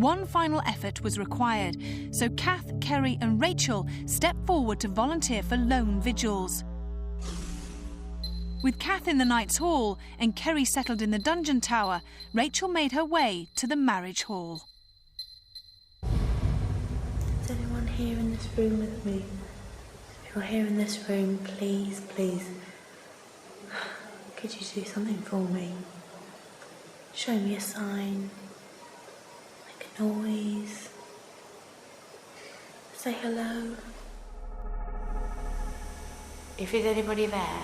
One final effort was required, so Kath, Kerry and Rachel stepped forward to volunteer for lone vigils. With Kath in the Knight's Hall and Kerry settled in the dungeon tower, Rachel made her way to the marriage hall. Is anyone here in this room with me? If you're here in this room, please, please, could you do something for me? Show me a sign. Make a noise. Say hello. If there's anybody there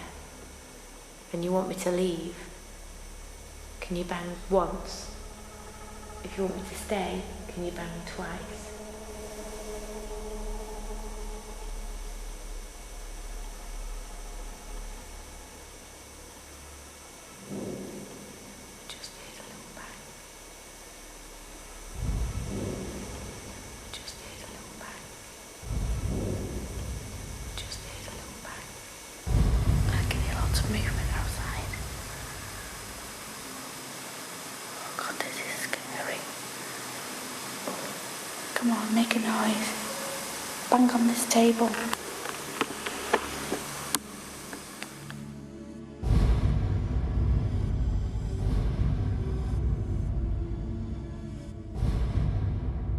and you want me to leave, can you bang once? If you want me to stay, can you bang twice? Just here's a little bang. Just here's a little bang. Just here's a little bang. I can hear lots of movement outside. Oh God, this is scary. Come on, make a noise. Bang on this table.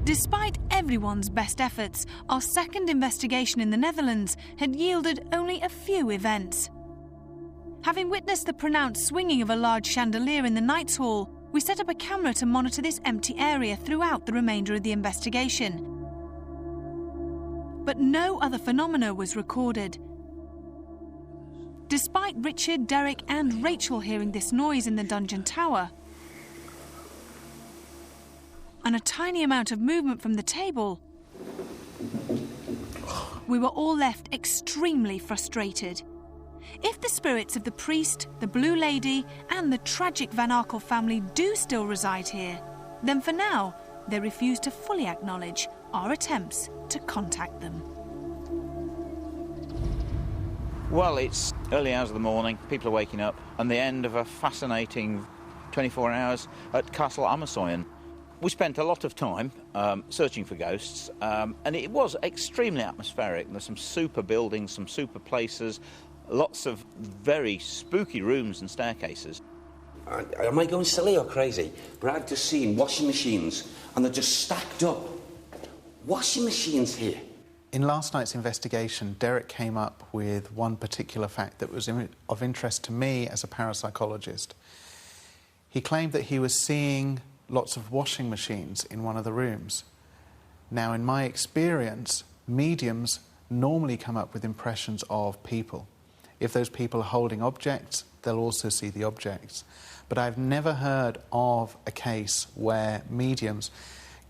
Despite everyone's best efforts, our second investigation in the Netherlands had yielded only a few events. Having witnessed the pronounced swinging of a large chandelier in the Knight's Hall, we set up a camera to monitor this empty area throughout the remainder of the investigation. But no other phenomena was recorded. Despite Richard, Derek and Rachel hearing this noise in the dungeon tower, and a tiny amount of movement from the table, we were all left extremely frustrated. If the spirits of the priest, the Blue Lady and the tragic Van Arkel family do still reside here, then for now they refuse to fully acknowledge our attempts to contact them. Well, it's early hours of the morning, people are waking up, and the end of a fascinating 24 hours at Kasteel Ammersoyen. We spent a lot of time searching for ghosts, and it was extremely atmospheric. There's some super buildings, some super places, lots of very spooky rooms and staircases. Am I going silly or crazy? But I've just seen washing machines, and they're just stacked up. Washing machines here. In last night's investigation, Derek came up with one particular fact that was of interest to me as a parapsychologist. He claimed that he was seeing lots of washing machines in one of the rooms. Now, in my experience, mediums normally come up with impressions of people. If those people are holding objects, they'll also see the objects. But I've never heard of a case where mediums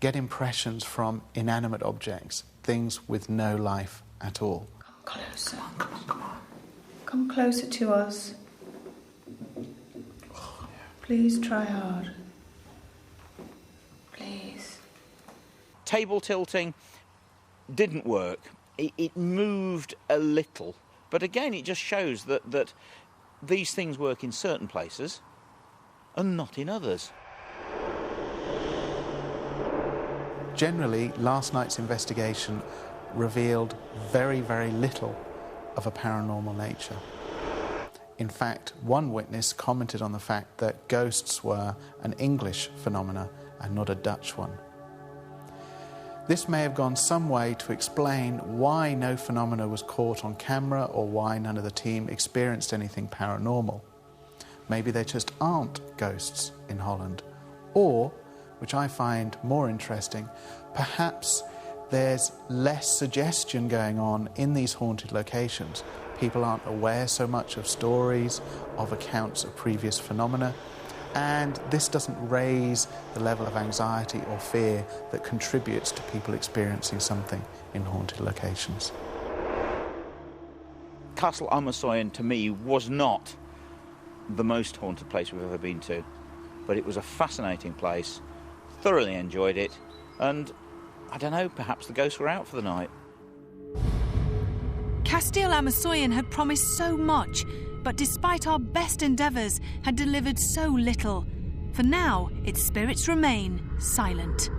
get impressions from inanimate objects, things with no life at all. Come closer. Come on, come on. Come closer to us. Please try hard. Please. Table tilting didn't work. It moved a little. But again, it just shows that these things work in certain places and not in others. Generally, last night's investigation revealed very, very little of a paranormal nature. In fact, one witness commented on the fact that ghosts were an English phenomena and not a Dutch one. This may have gone some way to explain why no phenomena was caught on camera or why none of the team experienced anything paranormal. Maybe there just aren't ghosts in Holland. Or, which I find more interesting, perhaps there's less suggestion going on in these haunted locations. People aren't aware so much of stories, of accounts of previous phenomena, and this doesn't raise the level of anxiety or fear that contributes to people experiencing something in haunted locations. Kasteel Ammersoyen, to me, was not the most haunted place we've ever been to, but it was a fascinating place, thoroughly enjoyed it, and, I don't know, perhaps the ghosts were out for the night. Kasteel Ammersoyen had promised so much, but despite our best endeavours, had delivered so little. For now, its spirits remain silent.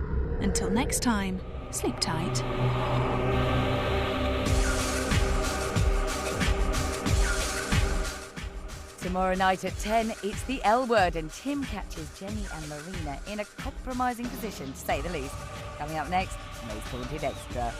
Until next time, sleep tight. Tomorrow night at 10, it's the L Word, and Tim catches Jenny and Marina in a compromising position, to say the least. Coming up next, Most Haunted Extra.